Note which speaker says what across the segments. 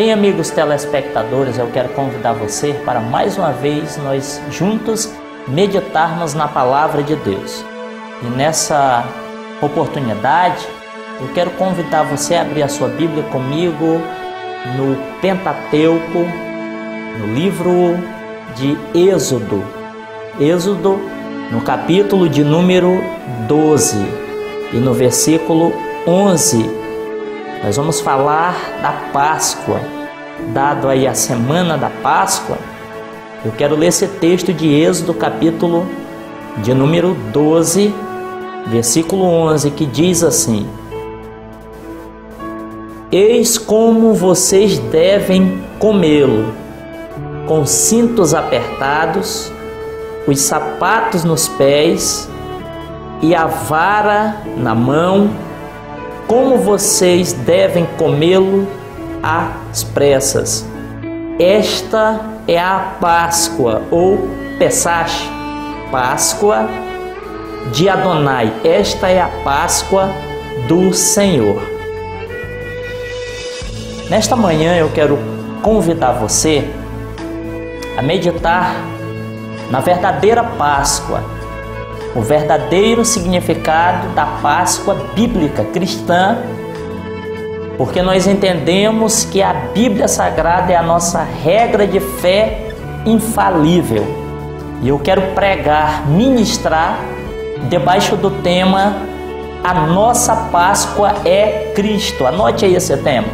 Speaker 1: bem, amigos telespectadores, eu quero convidar você para mais uma vez nós juntos meditarmos na Palavra de Deus. E nessa oportunidade, eu quero convidar você a abrir a sua Bíblia comigo no Pentateuco, no livro de Êxodo. Êxodo, no capítulo de número 12 e no versículo 11. Nós vamos falar da Páscoa, dado aí a semana da Páscoa. Eu quero ler esse texto de Êxodo, capítulo de número 12, versículo 11, que diz assim: Eis como vocês devem comê-lo, com cintos apertados, os sapatos nos pés e a vara na mão, como vocês devem comê-lo às pressas. Esta é a Páscoa, ou Pesach, Páscoa de Adonai. Esta é a Páscoa do Senhor. Nesta manhã eu quero convidar você a meditar na verdadeira Páscoa, o verdadeiro significado da Páscoa bíblica cristã, porque nós entendemos que a Bíblia Sagrada é a nossa regra de fé infalível. E eu quero pregar, ministrar debaixo do tema A Nossa Páscoa é Cristo. Anote aí esse tema.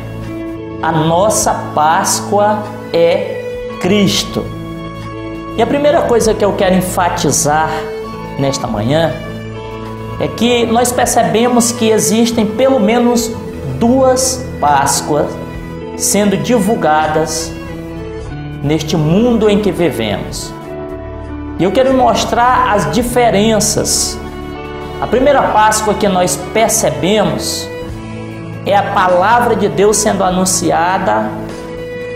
Speaker 1: A nossa Páscoa é Cristo. E a primeira coisa que eu quero enfatizar nesta manhã é que nós percebemos que existem pelo menos duas Páscoas sendo divulgadas neste mundo em que vivemos. E eu quero mostrar as diferenças. A primeira Páscoa que nós percebemos é a palavra de Deus sendo anunciada,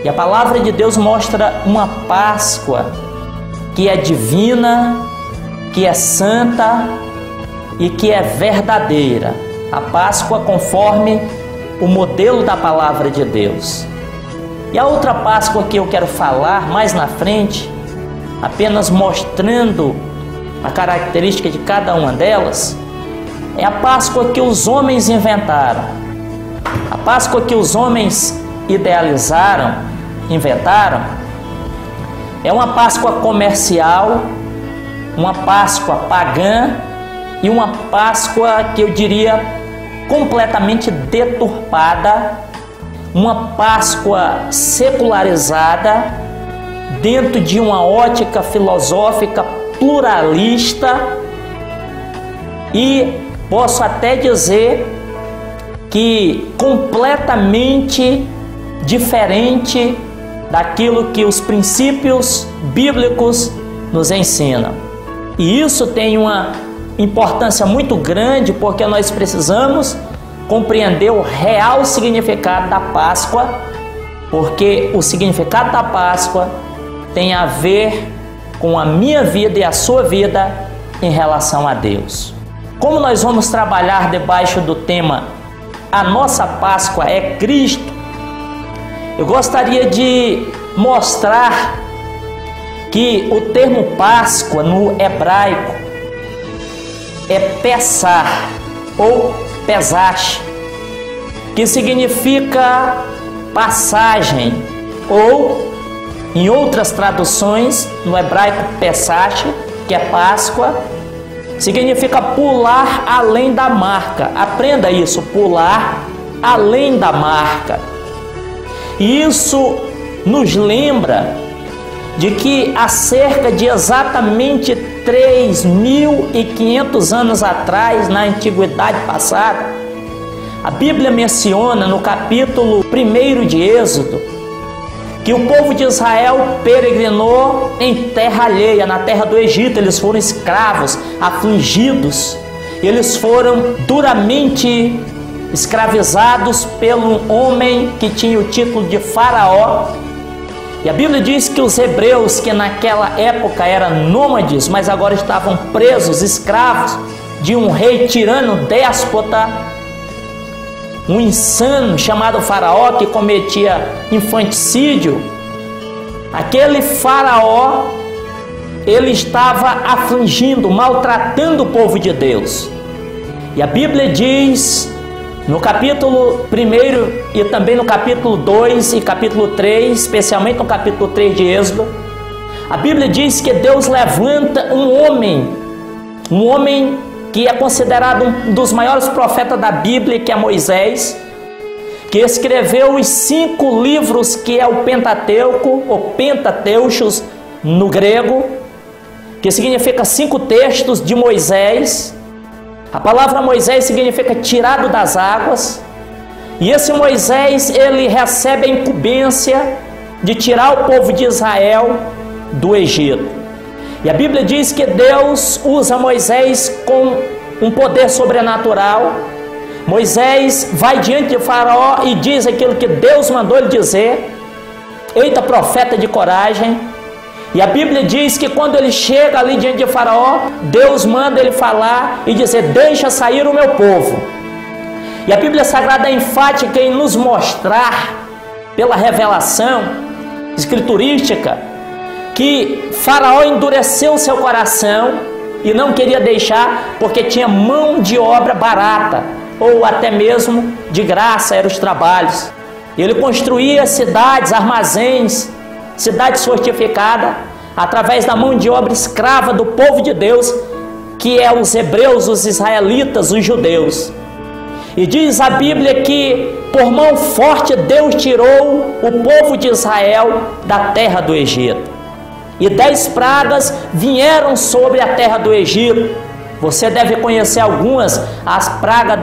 Speaker 1: e a palavra de Deus mostra uma Páscoa que é divina, que é santa e que é verdadeira. A Páscoa conforme o modelo da palavra de Deus. E a outra Páscoa que eu quero falar mais na frente, apenas mostrando a característica de cada uma delas, é a Páscoa que os homens inventaram. A Páscoa que os homens idealizaram, inventaram, é uma Páscoa comercial, uma Páscoa pagã e uma Páscoa que eu diria completamente deturpada, uma Páscoa secularizada dentro de uma ótica filosófica pluralista, e posso até dizer que completamente diferente daquilo que os princípios bíblicos nos ensinam. E isso tem uma importância muito grande, porque nós precisamos compreender o real significado da Páscoa, porque o significado da Páscoa tem a ver com a minha vida e a sua vida em relação a Deus. Como nós vamos trabalhar debaixo do tema A Nossa Páscoa é Cristo, eu gostaria de mostrar que o termo Páscoa no hebraico é Pessah ou Pesach, que significa passagem, ou em outras traduções no hebraico Pesach, que é Páscoa, significa pular além da marca. Aprenda isso, pular além da marca. E isso nos lembra de que há cerca de exatamente 3.500 anos atrás, na antiguidade passada, a Bíblia menciona no capítulo 1 de Êxodo que o povo de Israel peregrinou em terra alheia, na terra do Egito. Eles foram escravos, afligidos, eles foram duramente escravizados pelo homem que tinha o título de Faraó. E a Bíblia diz que os hebreus, que naquela época eram nômades, mas agora estavam presos, escravos de um rei tirano, déspota, um insano chamado Faraó que cometia infanticídio, aquele Faraó, ele estava afligindo, maltratando o povo de Deus. E a Bíblia diz, no capítulo 1 e também no capítulo 2 e capítulo 3, especialmente no capítulo 3 de Êxodo, a Bíblia diz que Deus levanta um homem que é considerado um dos maiores profetas da Bíblia, que é Moisés, que escreveu os 5 livros que é o Pentateuco, ou Pentateuchos no grego, que significa 5 textos de Moisés. A palavra Moisés significa tirado das águas. E esse Moisés, ele recebe a incumbência de tirar o povo de Israel do Egito. E a Bíblia diz que Deus usa Moisés com um poder sobrenatural. Moisés vai diante de Faraó e diz aquilo que Deus mandou ele dizer. Eita, profeta de coragem! E a Bíblia diz que quando ele chega ali diante de Faraó, Deus manda ele falar e dizer: deixa sair o meu povo. E a Bíblia Sagrada é enfática em nos mostrar, pela revelação escriturística, que Faraó endureceu seu coração e não queria deixar, porque tinha mão de obra barata, ou até mesmo de graça eram os trabalhos. Ele construía cidades, armazéns, cidades fortificadas, através da mão de obra escrava do povo de Deus, que é os hebreus, os israelitas, os judeus. E diz a Bíblia que por mão forte Deus tirou o povo de Israel da terra do Egito. E 10 pragas vieram sobre a terra do Egito. Você deve conhecer algumas: as pragas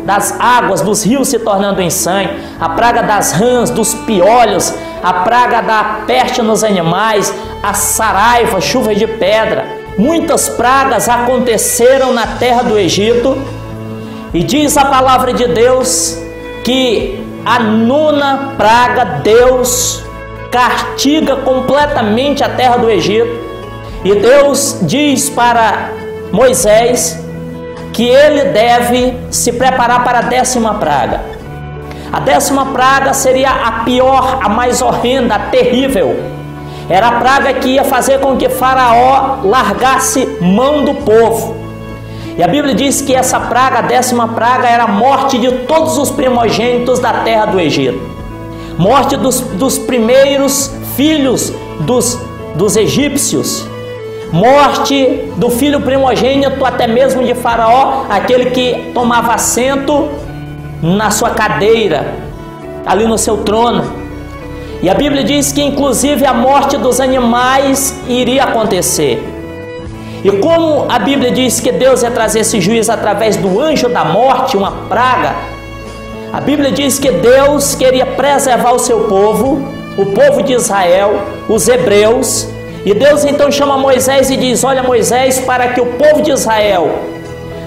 Speaker 1: das águas, dos rios se tornando em sangue, a praga das rãs, dos piolhos, a praga da peste nos animais, a saraiva, chuvas de pedra. Muitas pragas aconteceram na terra do Egito. E diz a palavra de Deus que a 9ª praga Deus castiga completamente a terra do Egito. E Deus diz para Moisés que ele deve se preparar para a 10ª praga. A 10ª praga seria a pior, a mais horrenda, a terrível. Era a praga que ia fazer com que Faraó largasse mão do povo. E a Bíblia diz que essa praga, a 10ª praga, era a morte de todos os primogênitos da terra do Egito. Morte dos primeiros filhos dos egípcios. Morte do filho primogênito, até mesmo de Faraó, aquele que tomava assento na sua cadeira, ali no seu trono. E a Bíblia diz que inclusive a morte dos animais iria acontecer. E como a Bíblia diz que Deus ia trazer esse juízo através do anjo da morte, uma praga, a Bíblia diz que Deus queria preservar o seu povo, o povo de Israel, os hebreus. E Deus então chama Moisés e diz: olha, Moisés, para que o povo de Israel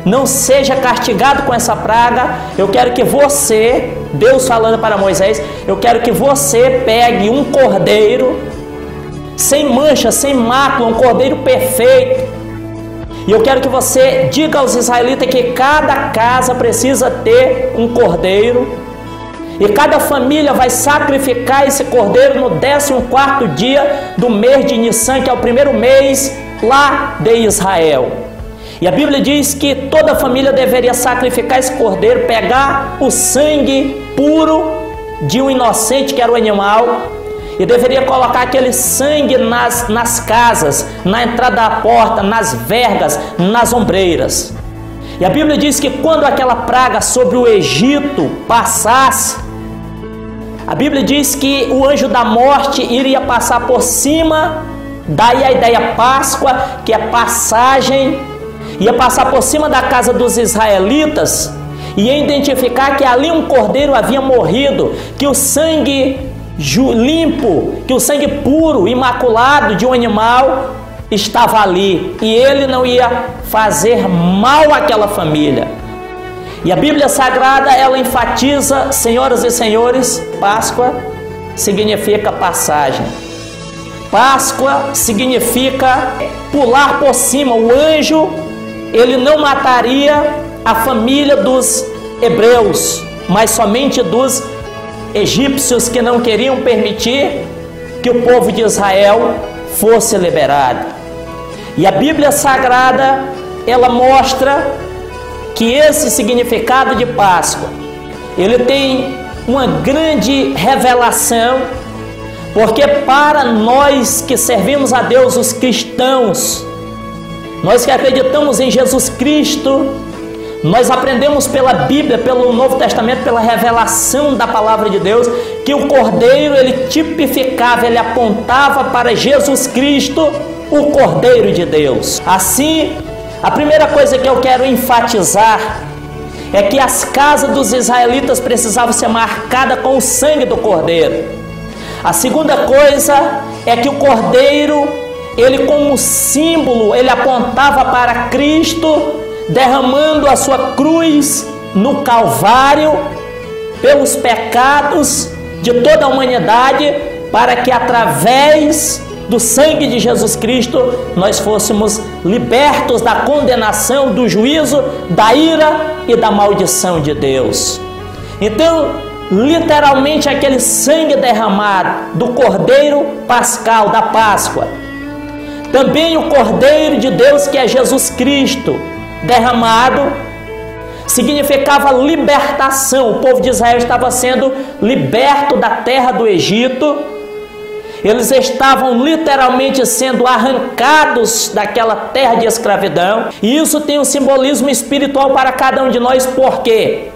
Speaker 1: não seja castigado com essa praga, eu quero que você, Deus falando para Moisés, eu quero que você pegue um cordeiro sem mancha, sem mácula, um cordeiro perfeito. E eu quero que você diga aos israelitas que cada casa precisa ter um cordeiro, e cada família vai sacrificar esse cordeiro no 14º dia do mês de Nissan, que é o primeiro mês lá de Israel. E a Bíblia diz que toda família deveria sacrificar esse cordeiro, pegar o sangue puro de um inocente, que era o animal, e deveria colocar aquele sangue nas casas, na entrada da porta, nas vergas, nas ombreiras. E a Bíblia diz que quando aquela praga sobre o Egito passasse, a Bíblia diz que o anjo da morte iria passar por cima, daí a ideia Páscoa, que é passagem, ia passar por cima da casa dos israelitas e ia identificar que ali um cordeiro havia morrido, que o sangue limpo, que o sangue puro, imaculado de um animal estava ali, e ele não ia fazer mal àquela família. E a Bíblia Sagrada, ela enfatiza, senhoras e senhores, Páscoa significa passagem. Páscoa significa pular por cima. O anjo, ele não mataria a família dos hebreus, mas somente dos egípcios que não queriam permitir que o povo de Israel fosse liberado. E a Bíblia Sagrada, ela mostra que esse significado de Páscoa, ele tem uma grande revelação, porque para nós que servimos a Deus, os cristãos, nós que acreditamos em Jesus Cristo, nós aprendemos pela Bíblia, pelo Novo Testamento, pela revelação da palavra de Deus, que o Cordeiro, ele tipificava, ele apontava para Jesus Cristo, o Cordeiro de Deus. Assim, a primeira coisa que eu quero enfatizar é que as casas dos israelitas precisavam ser marcadas com o sangue do Cordeiro. A segunda coisa é que o Cordeiro, ele como símbolo, ele apontava para Cristo, derramando a sua cruz no Calvário pelos pecados de toda a humanidade, para que através do sangue de Jesus Cristo nós fôssemos libertos da condenação, do juízo, da ira e da maldição de Deus. Então, literalmente, aquele sangue derramado do Cordeiro Pascal, da Páscoa, também o Cordeiro de Deus, que é Jesus Cristo, derramado, significava libertação. O povo de Israel estava sendo liberto da terra do Egito. Eles estavam literalmente sendo arrancados daquela terra de escravidão. E isso tem um simbolismo espiritual para cada um de nós. Por quê?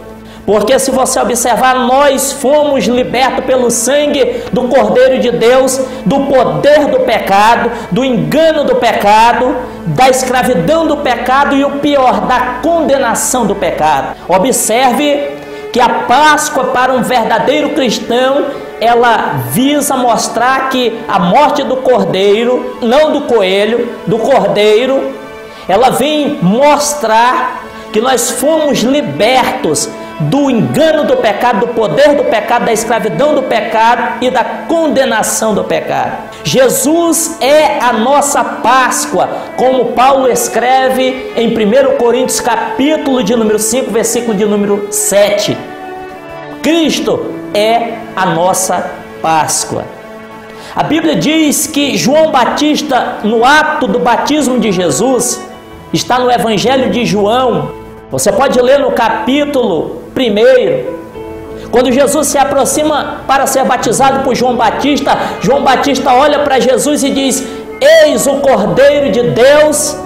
Speaker 1: Porque se você observar, nós fomos libertos pelo sangue do Cordeiro de Deus, do poder do pecado, do engano do pecado, da escravidão do pecado e o pior, da condenação do pecado. Observe que a Páscoa para um verdadeiro cristão, ela visa mostrar que a morte do Cordeiro, não do coelho, do Cordeiro, ela vem mostrar que nós fomos libertos do engano do pecado, do poder do pecado, da escravidão do pecado e da condenação do pecado. Jesus é a nossa Páscoa, como Paulo escreve em 1 Coríntios capítulo de número 5, versículo de número 7. Cristo é a nossa Páscoa. A Bíblia diz que João Batista, no ato do batismo de Jesus, está no Evangelho de João. Você pode ler no capítulo 1, quando Jesus se aproxima para ser batizado por João Batista, João Batista olha para Jesus e diz: eis o Cordeiro de Deus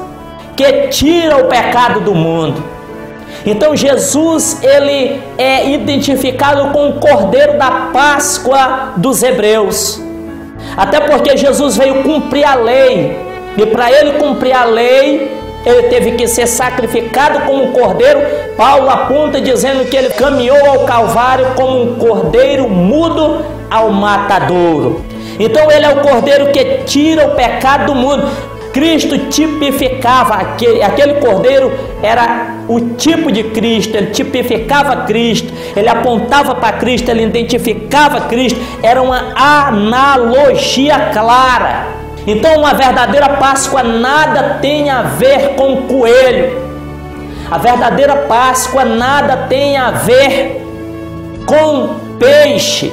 Speaker 1: que tira o pecado do mundo. Então Jesus, ele é identificado com o Cordeiro da Páscoa dos hebreus, até porque Jesus veio cumprir a lei, e para ele cumprir a lei, ele teve que ser sacrificado como um cordeiro. Paulo aponta dizendo que ele caminhou ao Calvário como um cordeiro mudo ao matadouro. Então ele é o cordeiro que tira o pecado do mundo. Cristo tipificava, aquele cordeiro era o tipo de Cristo, ele tipificava Cristo, ele apontava para Cristo, ele identificava Cristo, era uma analogia clara. Então, uma verdadeira Páscoa nada tem a ver com coelho. A verdadeira Páscoa nada tem a ver com peixe.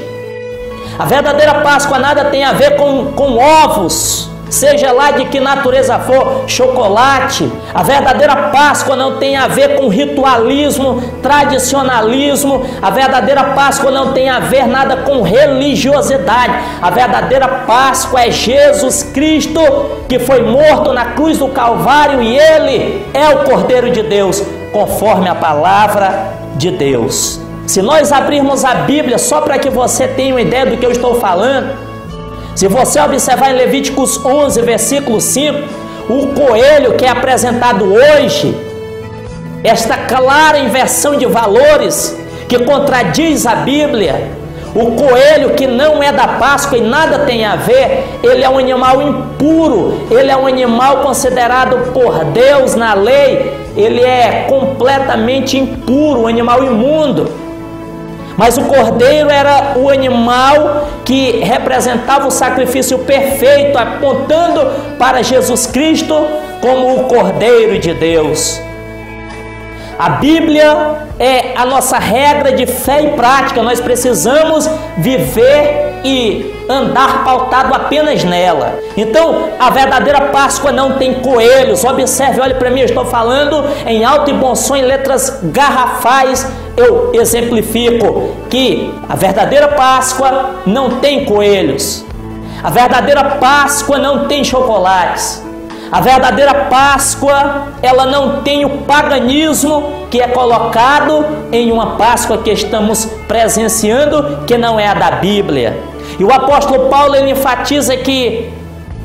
Speaker 1: A verdadeira Páscoa nada tem a ver com ovos, seja lá de que natureza for, chocolate. A verdadeira Páscoa não tem a ver com ritualismo, tradicionalismo. A verdadeira Páscoa não tem a ver nada com religiosidade. A verdadeira Páscoa é Jesus Cristo, que foi morto na cruz do Calvário, e ele é o Cordeiro de Deus, conforme a palavra de Deus. Se nós abrirmos a Bíblia, só para que você tenha uma ideia do que eu estou falando, se você observar em Levíticos 11, versículo 5, o coelho que é apresentado hoje, esta clara inversão de valores que contradiz a Bíblia, o coelho que não é da Páscoa e nada tem a ver, ele é um animal impuro, ele é um animal considerado por Deus na lei, ele é completamente impuro, um animal imundo. Mas o cordeiro era o animal que representava o sacrifício perfeito, apontando para Jesus Cristo como o Cordeiro de Deus. A Bíblia é a nossa regra de fé e prática. Nós precisamos viver e andar pautado apenas nela. Então, a verdadeira Páscoa não tem coelhos. Observe, olhe para mim, eu estou falando em alto e bom som, em letras garrafais. Eu exemplifico que a verdadeira Páscoa não tem coelhos. A verdadeira Páscoa não tem chocolates. A verdadeira Páscoa, ela não tem o paganismo que é colocado em uma Páscoa que estamos presenciando, que não é a da Bíblia. E o apóstolo Paulo, ele enfatiza que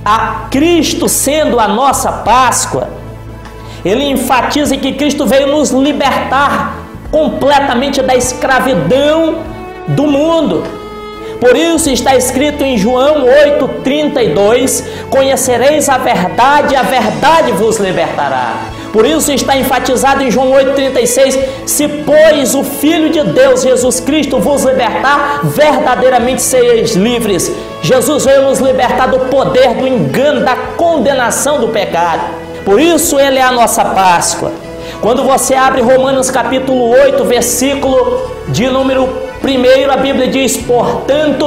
Speaker 1: a Cristo sendo a nossa Páscoa, ele enfatiza que Cristo veio nos libertar completamente da escravidão do mundo. Por isso está escrito em João 8,32: conhecereis a verdade vos libertará. Por isso está enfatizado em João 8,36: se pois o Filho de Deus, Jesus Cristo, vos libertar, verdadeiramente sereis livres. Jesus veio nos libertar do poder, do engano, da condenação do pecado. Por isso ele é a nossa Páscoa. Quando você abre Romanos capítulo 8, versículo de número 1, a Bíblia diz: portanto,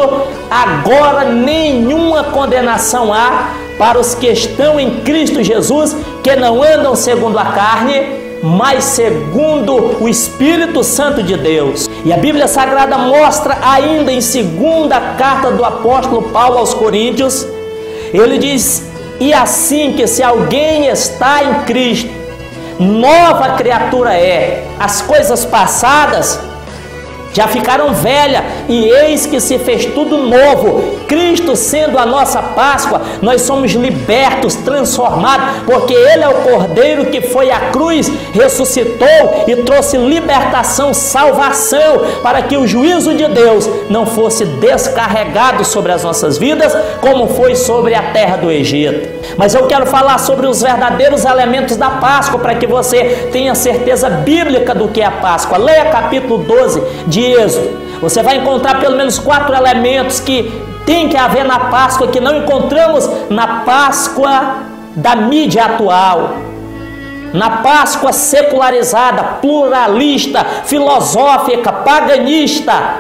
Speaker 1: agora nenhuma condenação há para os que estão em Cristo Jesus, que não andam segundo a carne, mas segundo o Espírito Santo de Deus. E a Bíblia Sagrada mostra ainda em segunda carta do apóstolo Paulo aos Coríntios, ele diz: e assim que se alguém está em Cristo, nova criatura é, as coisas passadas já ficaram velhas, e eis que se fez tudo novo. Cristo sendo a nossa Páscoa, nós somos libertos, transformados, porque Ele é o Cordeiro que foi à cruz, ressuscitou e trouxe libertação, salvação, para que o juízo de Deus não fosse descarregado sobre as nossas vidas, como foi sobre a terra do Egito. Mas eu quero falar sobre os verdadeiros elementos da Páscoa, para que você tenha certeza bíblica do que é a Páscoa. Leia capítulo 12 de Êxodo. Você vai encontrar pelo menos 4 elementos que tem que haver na Páscoa, que não encontramos na Páscoa da mídia atual, na Páscoa secularizada, pluralista, filosófica, paganista.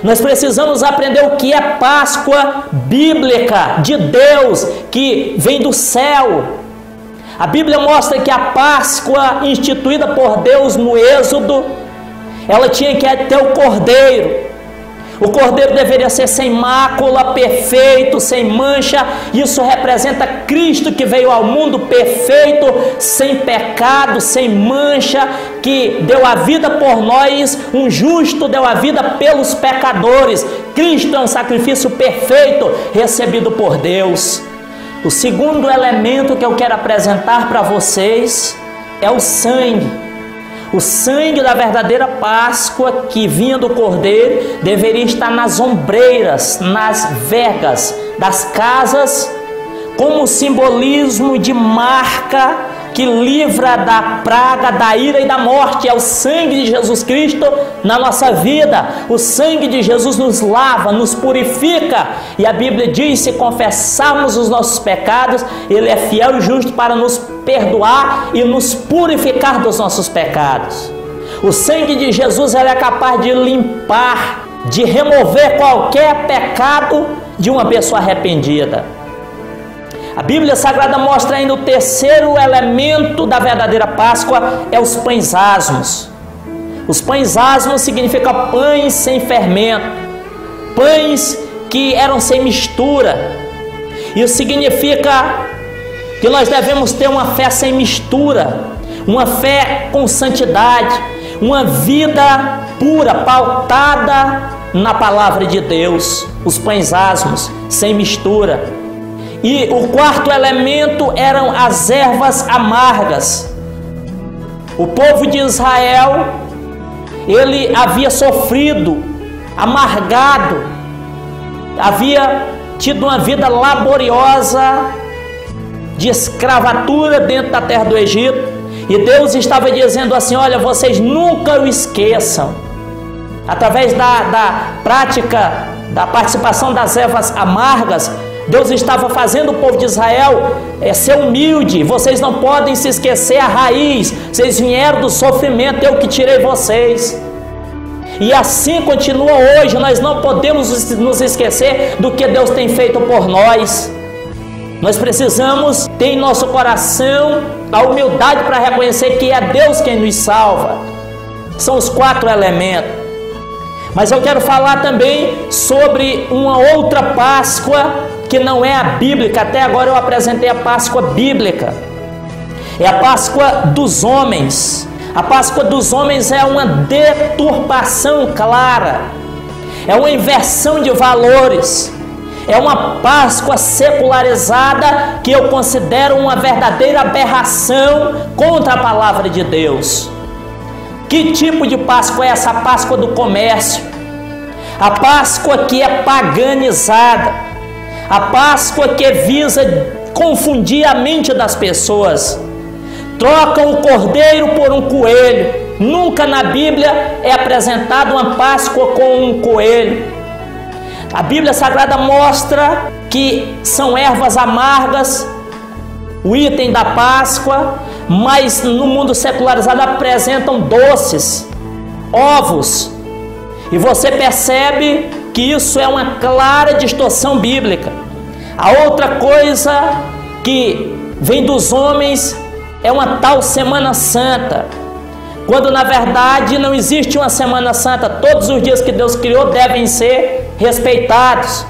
Speaker 1: Nós precisamos aprender o que é Páscoa bíblica, de Deus, que vem do céu. A Bíblia mostra que a Páscoa instituída por Deus no Êxodo, ela tinha que ter o cordeiro. O cordeiro deveria ser sem mácula, perfeito, sem mancha. Isso representa Cristo, que veio ao mundo perfeito, sem pecado, sem mancha, que deu a vida por nós. Um justo deu a vida pelos pecadores. Cristo é um sacrifício perfeito, recebido por Deus. O segundo elemento que eu quero apresentar para vocês é o sangue. O sangue da verdadeira Páscoa, que vinha do Cordeiro, deveria estar nas ombreiras, nas vergas das casas, como simbolismo de marca que livra da praga, da ira e da morte. É o sangue de Jesus Cristo na nossa vida. O sangue de Jesus nos lava, nos purifica. E a Bíblia diz: se confessarmos os nossos pecados, Ele é fiel e justo para nos perdoar e nos purificar dos nossos pecados. O sangue de Jesus, ele é capaz de limpar, de remover qualquer pecado de uma pessoa arrependida. A Bíblia Sagrada mostra ainda o terceiro elemento da verdadeira Páscoa, é os pães asmos. Os pães asmos significam pães sem fermento, pães que eram sem mistura. Isso significa que nós devemos ter uma fé sem mistura, uma fé com santidade, uma vida pura, pautada na palavra de Deus. Os pães asmos, sem mistura. E o quarto elemento eram as ervas amargas. O povo de Israel, ele havia sofrido, amargado, havia tido uma vida laboriosa, de escravatura dentro da terra do Egito. E Deus estava dizendo assim: olha, vocês nunca o esqueçam. Através da prática, da participação das ervas amargas, Deus estava fazendo o povo de Israel ser humilde. Vocês não podem se esquecer a raiz. Vocês vieram do sofrimento, eu que tirei vocês. E assim continua hoje. Nós não podemos nos esquecer do que Deus tem feito por nós. Nós precisamos ter em nosso coração a humildade para reconhecer que é Deus quem nos salva. São os 4 elementos. Mas eu quero falar também sobre uma outra Páscoa que não é a bíblica. Até agora eu apresentei a Páscoa bíblica. É a Páscoa dos homens. A Páscoa dos homens é uma deturpação clara. É uma inversão de valores. É uma Páscoa secularizada que eu considero uma verdadeira aberração contra a palavra de Deus. Que tipo de Páscoa é essa? A Páscoa do comércio. A Páscoa que é paganizada. A Páscoa que visa confundir a mente das pessoas. Trocam o cordeiro por um coelho. Nunca na Bíblia é apresentada uma Páscoa com um coelho. A Bíblia Sagrada mostra que são ervas amargas, o item da Páscoa, mas no mundo secularizado apresentam doces, ovos. E você percebe que isso é uma clara distorção bíblica. A outra coisa que vem dos homens é uma tal Semana Santa, quando na verdade não existe uma Semana Santa. Todos os dias que Deus criou devem ser respeitados,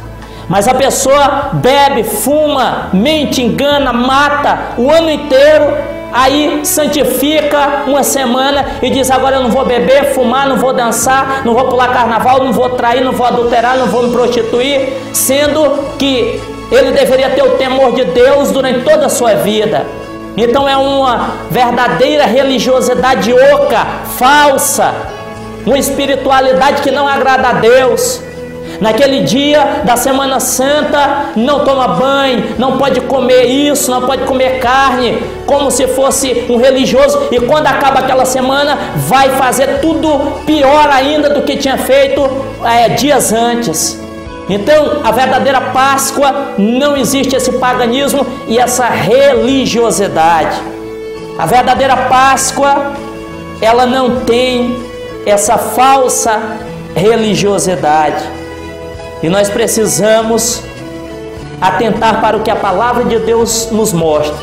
Speaker 1: mas a pessoa bebe, fuma, mente, engana, mata o ano inteiro, aí santifica uma semana e diz: agora eu não vou beber, fumar, não vou dançar, não vou pular carnaval, não vou trair, não vou adulterar, não vou me prostituir, sendo que ele deveria ter o temor de Deus durante toda a sua vida. Então é uma verdadeira religiosidade oca, falsa, uma espiritualidade que não agrada a Deus. Naquele dia da Semana Santa, não toma banho, não pode comer isso, não pode comer carne, como se fosse um religioso, e quando acaba aquela semana, vai fazer tudo pior ainda do que tinha feito dias antes. Então, a verdadeira Páscoa, não existe esse paganismo e essa religiosidade. A verdadeira Páscoa, ela não tem essa falsa religiosidade. E nós precisamos atentar para o que a palavra de Deus nos mostra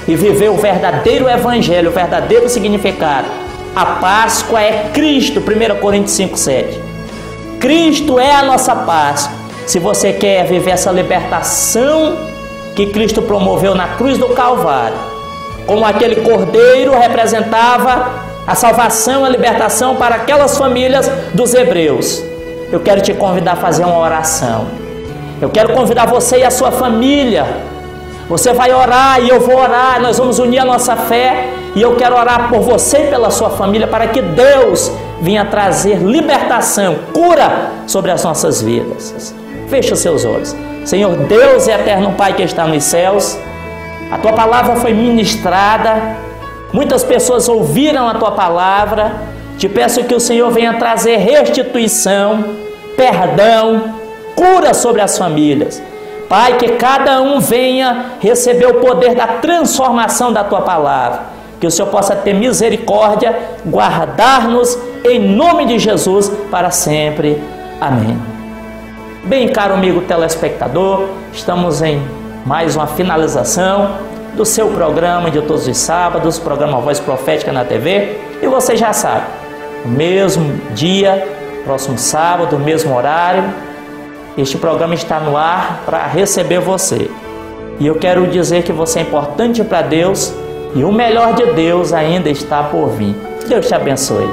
Speaker 1: e viver o verdadeiro evangelho, o verdadeiro significado. A Páscoa é Cristo, 1 Coríntios 5:7. Cristo é a nossa Páscoa. Se você quer viver essa libertação que Cristo promoveu na cruz do Calvário, como aquele cordeiro representava a salvação, a libertação para aquelas famílias dos hebreus, eu quero te convidar a fazer uma oração. Eu quero convidar você e a sua família. Você vai orar e eu vou orar. Nós vamos unir a nossa fé. E eu quero orar por você e pela sua família, para que Deus venha trazer libertação, cura sobre as nossas vidas. Feche os seus olhos. Senhor Deus e eterno Pai que está nos céus, a Tua palavra foi ministrada. Muitas pessoas ouviram a Tua palavra. Te peço que o Senhor venha trazer restituição, perdão, cura sobre as famílias. Pai, que cada um venha receber o poder da transformação da Tua palavra. Que o Senhor possa ter misericórdia, guardar-nos em nome de Jesus para sempre. Amém. Bem, caro amigo telespectador, estamos em mais uma finalização do seu programa de todos os sábados, programa Voz Profética na TV. E você já sabe, no mesmo dia, próximo sábado, no mesmo horário, este programa está no ar para receber você. E eu quero dizer que você é importante para Deus e o melhor de Deus ainda está por vir. Deus te abençoe.